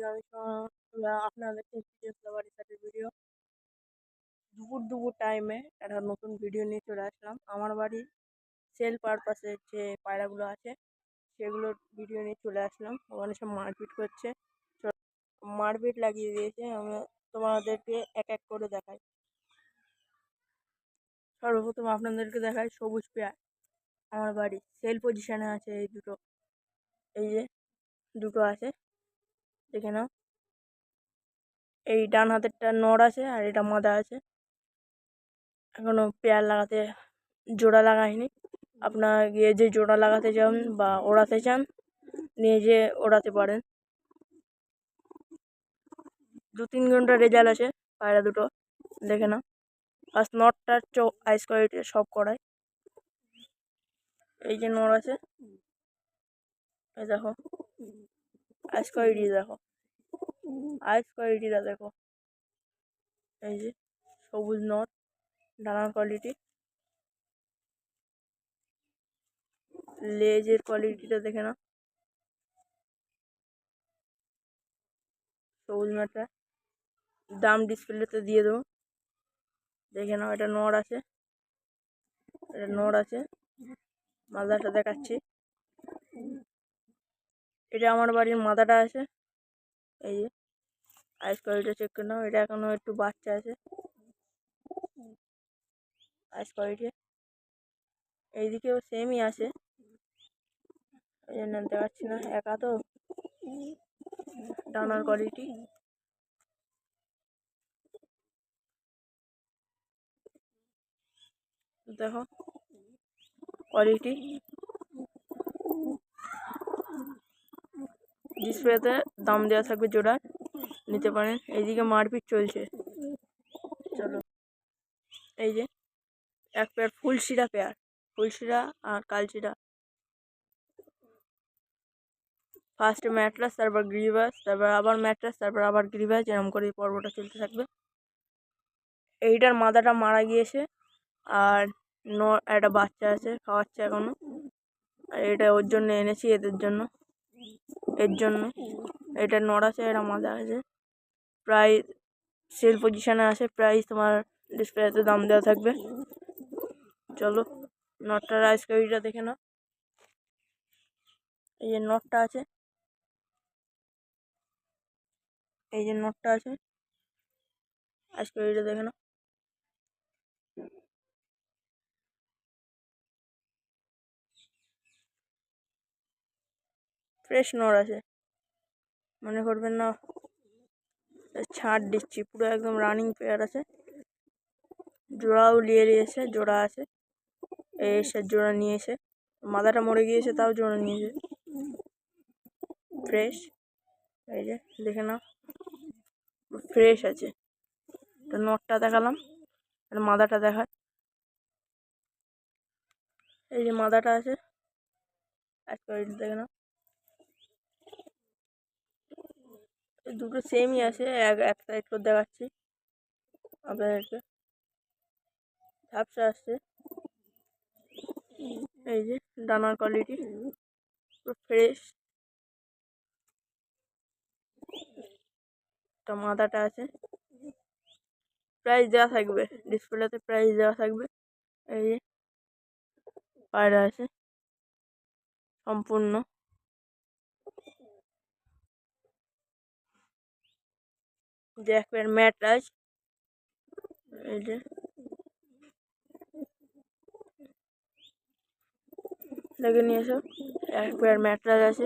আমি আপনাদেরকে ফ্লাওয়ার রিসার্চের ভিডিও দুপুর টাইমে একটা নতুন ভিডিও নিয়ে চলে আসলাম। আমার বাড়ির সেল পারপাসে যে পায়রাগুলো আছে সেগুলোর ভিডিও নিয়ে চলে আসলাম। ওখানে সব মারপিট করছে, মারপিট লাগিয়ে দিয়েছে। আমি তোমাদেরকে এক এক করে দেখাই। সর্বপ্রথম আপনাদেরকে দেখাই সবুজ পেয়ার। আমার বাড়ি সেল পজিশনে আছে এই দুটো, এই যে দুটো আছে দেখে নাও। এই ডান হাতেরটা নড় আছে আর এটা মাদা আছে। এখনো পেয়ার লাগাতে জোড়া লাগাইনি। আপনার গিয়ে যে জোড়া লাগাতে চান বা ওড়াতে চান নিয়ে যেয়ে ওড়াতে পারেন। 2-3 ঘন্টা রেজাল্ট আছে পায়রা দুটো, দেখে নাও। ফার্স্ট নটটা আইস কোয়ালিটি সব করায়। এই যে নড় আছে, এই দেখো আইস কোয়ালিটি, দেখো আইস কোয়ালিটিটা দেখো। এই যে সবুজ নট, ডানার কোয়ালিটি, লেজের কোয়ালিটিটা দেখে নাও। সবুজ ম্যাটটা দাম ডিসপ্লেতে দিয়ে দেবো, দেখে নাও। এটা নড় আছে, এটা নড় আছে। মাদাটা দেখাচ্ছি, এটা আমার বাড়ির মাদাটা আছে। এই যে আইস কোয়ালিটি চেক করে নাও। এটা এখনো একটু বাচ্চা আছে আইস কোয়ালিটি। এইদিকেও সেমই আছে, এই জন্য দেখাচ্ছি না, একা তো। ডানার কোয়ালিটি দেখো, কোয়ালিটি ডিসপ্লেতে দাম দেওয়া থাকবে জোড়ার, নিতে পারেন। এইদিকে মারপিট চলছে, চলো। এই যে এক পেয়ার ফুলশিরা পেয়ার, ফুলশিরা আর কালশিরা। ফার্স্টে ম্যাট্রাস, তারপর গ্রিভাস, তারপর আবার ম্যাট্রাস, তারপর আবার গ্রিভাস, এরকম করে পর্বটা চলতে থাকবে। এইটার মাদাটা মারা গিয়েছে আর একটা বাচ্চা আছে, খাওয়াচ্ছে এখনো। আর এটা ওর জন্য এনেছি, এদের জন্য, এর জন্য। এটা নড় আছে, এটা মাদা আছে। প্রায় সেল পজিশনে আছে, প্রাইস তোমার ডিসপ্লেতে দাম দেওয়া থাকবে। চলো নটটার আইস কোয়ালিটিটা দেখে নাও। এই যে নটটা আছে, এই যে নটটা আছে, আইস কোয়ালিটিটা দেখে নাও। ফ্রেশ নড় আছে, মনে করবেন না ছাড় দিচ্ছি, পুরো একদম রানিং পেয়ার আছে। জোড়াও নিয়ে নিয়েছে, জোড়া আছে, এসে জোড়া নিয়েছে। মাদাটা মরে গিয়েছে, তাও জোড়া নিয়েছে, ফ্রেশ। এই যে দেখে নাও, ফ্রেশ আছে। তো নটটা দেখালাম, আর মাদাটা দেখায়। এই যে মাদাটা আছে, দেখে নাও। দুটো সেমই আছে, এক সাইড করে দেখাচ্ছি আপনাদেরকে। ঝাপসা আসছে। এই যে ডানার কোয়ালিটি পুরো ফ্রেশ। একটা মাদাটা আছে, প্রাইস দেওয়া থাকবে ডিসপ্লেতে, প্রাইস দেওয়া থাকবে। এই যে পায়রা আছে সম্পূর্ণ। যে এক পেয়ার ম্যাট্রাস, এই যে দেখে নিয়ে এসো, এক পেয়ার ম্যাট্রাস আছে।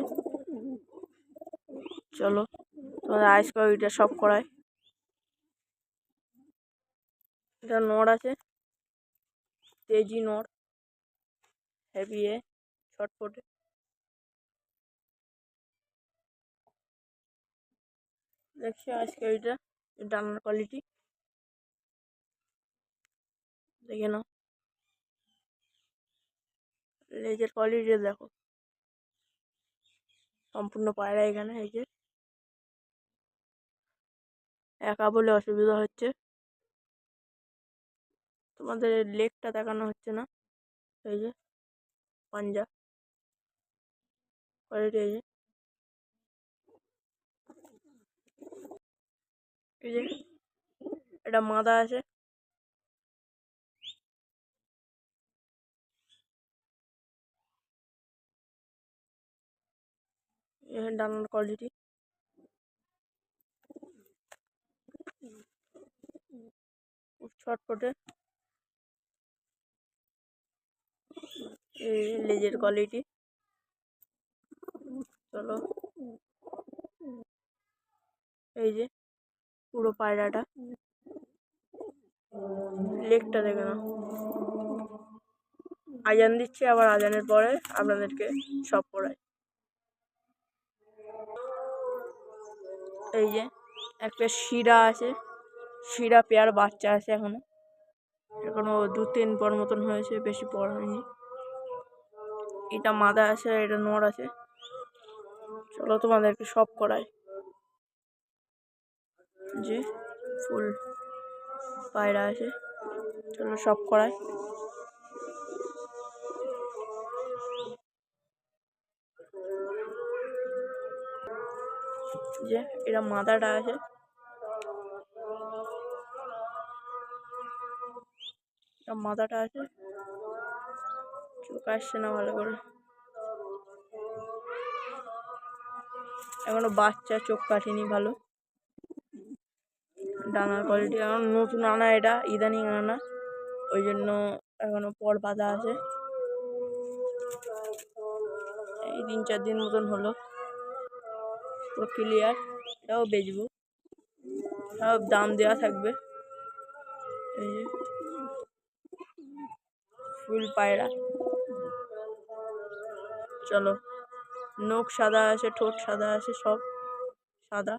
চলো তোমাদের আইস কোয়ালিটিটা সব করায়। এটা নড় আছে, তেজি নড়, হেভি এ ছটফটে। দেখছি আইস কোয়ালিটিটা, ডানার কোয়ালিটি দেখে নাও। লেজের কোয়ালিটি দেখো, সম্পূর্ণ পায়রা এখানে। এই যে একা বলে অসুবিধা হচ্ছে, তোমাদের লেগটা দেখানো হচ্ছে না। এই যে পাঞ্জা কোয়ালিটি, এই যে এই যে এটা মাদা আছে, ডানার কোয়ালিটি ছটফটে, এই লেজের কোয়ালিটি। চলো এই যে পুরো পায়রাটা, লেগটা দেখে না। আজান দিচ্ছে, আবার আজানের পরে আপনাদেরকে সব পড়ায়। এই যে একটা শিরা আছে, শিরা পেয়ার বাচ্চা আছে, এখনো 2-3 পর মতন হয়েছে, বেশি পর হয়নি। এটা মাদা আছে, এটা নড় আছে। চলো তোমাদেরকে সব করাই। যে ফুল পায়রা আছে, চলো সব করাই। যে এটা মাদাটা আছে, মাদাটা আছে, চোখ আসছে না ভালো করে, এখনো বাচ্চা, চোখ কাটেনি ভালো। ডানার কোয়ালিটি এখন নতুন আনা, এটা ইদানিং আনা, ওই জন্য এখনো পর বাঁধা আছে। এই 3-4 দিন মতন হলো, পুরো ক্লিয়ার। এটাও বেচবো, সব দাম দেওয়া থাকবে। এই যে ফুল পায়রা। চলো, নখ সাদা আছে, ঠোঁট সাদা আছে, সব সাদা।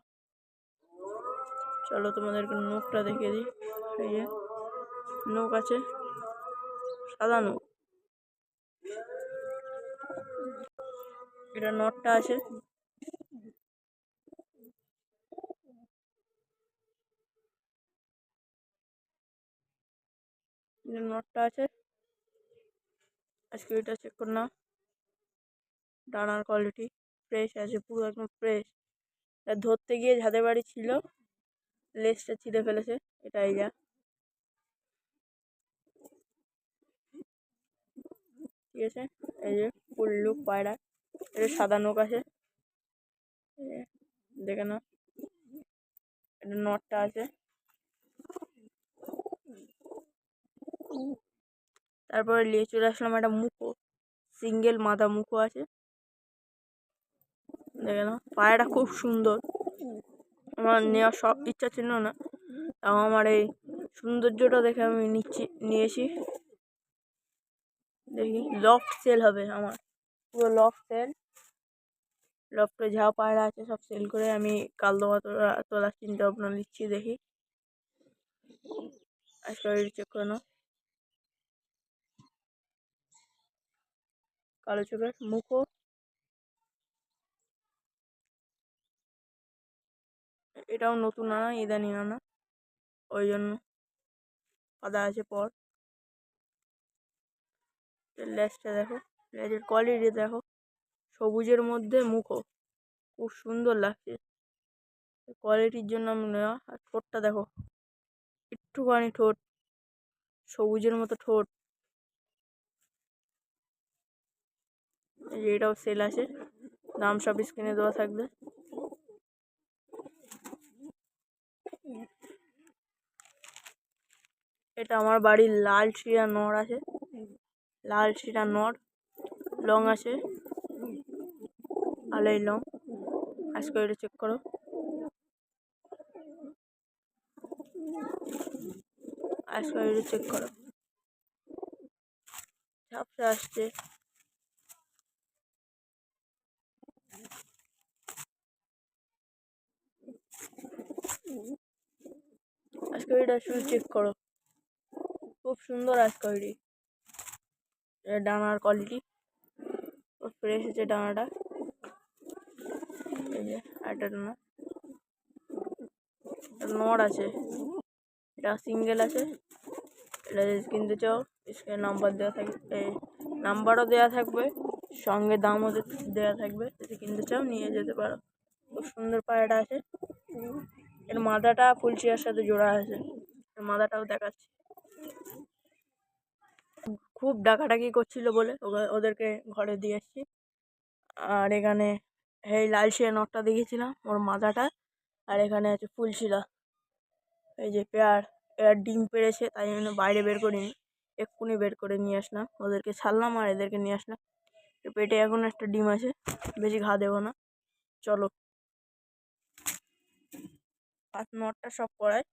চলো তোমাদেরকে নখটা দেখিয়ে দিই। এই যে নখ আছে, সাদা নখ। এটা নটটা আছে, নটটা আছে। আজকে এটা চেক করে নাও। ডানার কোয়ালিটি ফ্রেশ আছে, পুরো একদম ফ্রেশ। ধরতে গিয়ে ঝাঁদের বাড়ি ছিল, লেজটা ছিঁড়ে ফেলেছে। এটাই যা, ঠিক আছে। এই যে ফুল লুক পায়রা, এটা সাদা নখ আছে, দেখে না। এটা নটটা আছে। তারপরে নিয়ে চলে আসলাম একটা মুখো, সিঙ্গেল মাথা মুখো আছে, দেখে না। পায়রাটা খুব সুন্দর, আমার নেওয়ার সব ইচ্ছা ছিল না, তাও আমার এই সৌন্দর্যটা দেখে আমি নিয়েছি। দেখি লফট সেল হবে আমার, পুরো লফট সেল। লফটে যা পায়রা আছে সব সেল করে আমি কালদমা তোলার চিন্তা ভাবনা নিচ্ছি। দেখি আজকে চেক করে নাও। কালো চোখের মুখো, এটাও নতুন আনা, ইদানিং আনা, ওই জন্য সাদা আছে পর। লেজটা দেখো, লেজের কোয়ালিটি দেখো, সবুজের মধ্যে মুখো, খুব সুন্দর লাগছে। কোয়ালিটির জন্য আমি নেওয়া। আর ঠোঁটটা দেখো, একটুখানি ঠোঁট, সবুজের মতো ঠোঁট। এটাও সেল আছে, দাম সব স্ক্রিনে দেওয়া থাকবে। এটা আমার বাড়ির লাল শিরা নড় আছে, লাল শিরা নড়, লং আছে, আলাই লং। আজকে এটা চেক করো। আজকে এটা চেক করো, ঝাপসা আসছে। আজকে এটা শুধু চেক করো, খুব সুন্দর আজকে এটি। ডানার কোয়ালিটি ফ্রেশ আছে, ডানাটা। এই যে আরেকটা ডানা, নড় আছে, এটা সিঙ্গেল আছে। এটা যদি কিনতে চাও স্ক্রিনে নাম্বার দেওয়া থাকবে, নাম্বারও দেওয়া থাকবে, সঙ্গে দামও দেওয়া থাকবে। যদি কিনতে চাও নিয়ে যেতে পারো। খুব সুন্দর পায়রাটা আছে। এর মাথাটা ফুলশিয়ার সাথে জোড়া আছে, এর মাথাটাও দেখাচ্ছি। খুব ডাকাডাকি করছিল বলে ওদেরকে ঘরে দিয়ে এসছি। আর এখানে এই লালশিয়া নটটা দেখেছিলাম, ওর মাথাটা। আর এখানে আছে ফুলশিলা, এই যে এর ডিম পেড়েছে, তাই জন্য বাইরে বের করিনি, এক্ষুনি বের করে নিয়ে আসলাম। ওদেরকে ছাড়লাম আর এদেরকে নিয়ে আসলাম। পেটে এখন একটা ডিম আছে, বেশি ঘা দেবো না, চলো। ফার্স্ট নটটা সব করায়,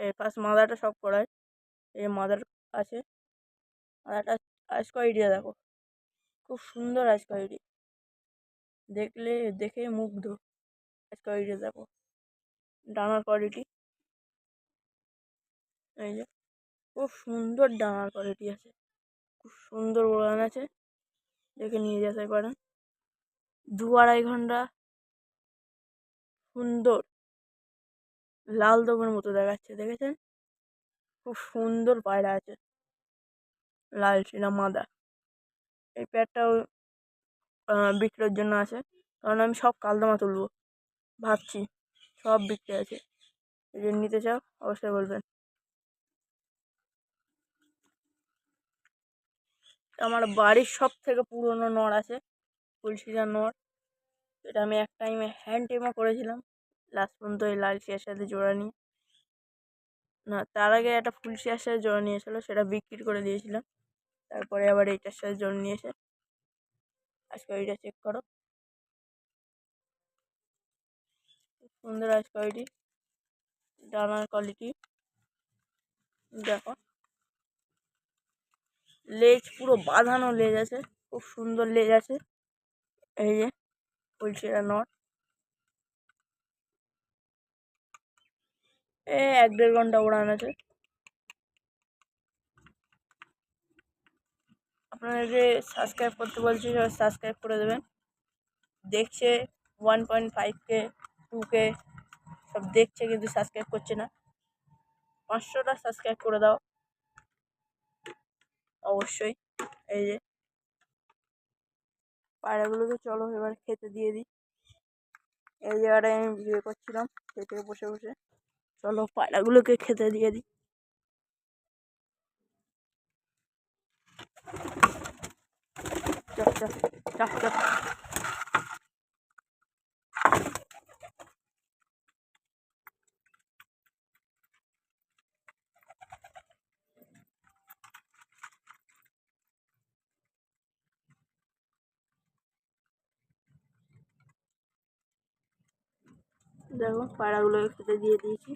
এই ফার্স্ট মাদাটা সব করায়। এই মাদার আছে, মাদাটা আইস কোয়ালিটিটা দেখো, খুব সুন্দর আইস কোয়ালিটি, দেখে মুগ্ধ। আইস কোয়ালিটি দেখো, ডানার কোয়ালিটি, এই যে খুব সুন্দর ডানার কোয়ালিটি আছে, খুব সুন্দর উড়ান আছে, দেখে নিয়ে যেতে পারেন। 2-2.5 ঘন্টা সুন্দর লাল দমের মতো দেখাচ্ছে, দেখেছেন? খুব সুন্দর পায়রা আছে, লাল শিলা মাদা। এই প্যাডটাও বিক্রির জন্য আছে, কারণ আমি সব কালদমা তুলবো ভাবছি, সব বিক্রি আছে। যদি নিতে চাও অবশ্যই বলবেন। আমার বাড়ির সব থেকে পুরনো নড় আছে, ফুলশিরা নড়। এটা আমি এক টাইমে হ্যান্ড টেমও করেছিলাম, লাস্ট পর্যন্ত এই লাল শিয়ার সাথে জোড়া নিয়ে। না, তার আগে একটা ফুলশিয়ার সাথে জোড়া নিয়েছিল, সেটা বিক্রি করে দিয়েছিলাম। তারপরে আবার এইটার সাথে জোড়া নিয়েছে। আজকে এইটা চেক করো, সুন্দর আইস কোয়ালিটি, ডানার কোয়ালিটি দেখো, লেজ পুরো বাঁধানো লেজ আছে, খুব সুন্দর লেজ আছে। এই যে ফুলশিরা নট, 1-1.5 ঘন্টা উড়ান আছে। আপনাদেরকে সাবস্ক্রাইব করতে বলছি, সাবস্ক্রাইব করে দেবেন। দেখছে 1.5K 2K সব দেখছে, কিন্তু সাবস্ক্রাইব করছে না। 500টা সাবস্ক্রাইব করে দাও অবশ্যই। এই যে পায়রাগুলোকে চলো এবার খেতে দিয়ে দিই। এই জায়গাটায় আমি ভিডিও করছিলাম, খেতে বসে বসে, চলো পায়রাগুলোকে খেতে দিয়ে দিই। Chop chop chop chop. দেখো পায়রাগুলোকে খেতে দিয়ে দিয়েছি,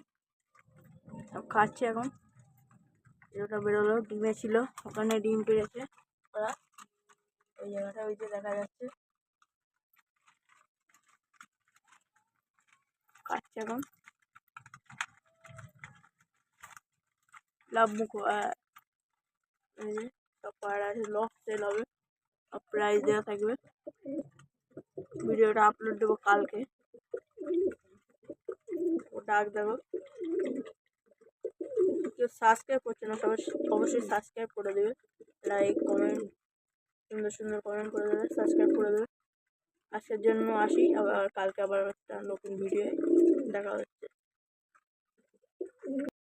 সব খাচ্ছে এখন। ওটা বেরোলো, ডিমে ছিল, ওখানে ডিম পেড়েছে ওরা, ওই জায়গাটা ওই যে দেখা যাচ্ছে, খাচ্ছে এখন। লাভ মুখ, এই যে সব পায়রা আছে, লস সেল হবে, প্রাইজ দেওয়া থাকবে। ভিডিওটা আপলোড দেবো কালকে। ও ডাক দেবো, কেউ সাবস্ক্রাইব করছে না, সবাই অবশ্যই সাবস্ক্রাইব করে দেবে, লাইক কমেন্ট, সুন্দর সুন্দর কমেন্ট করে দেবে, সাবস্ক্রাইব করে দেবে। আজকের জন্য আসি, আবার কালকে আবার একটা নতুন ভিডিও দেখা হচ্ছে।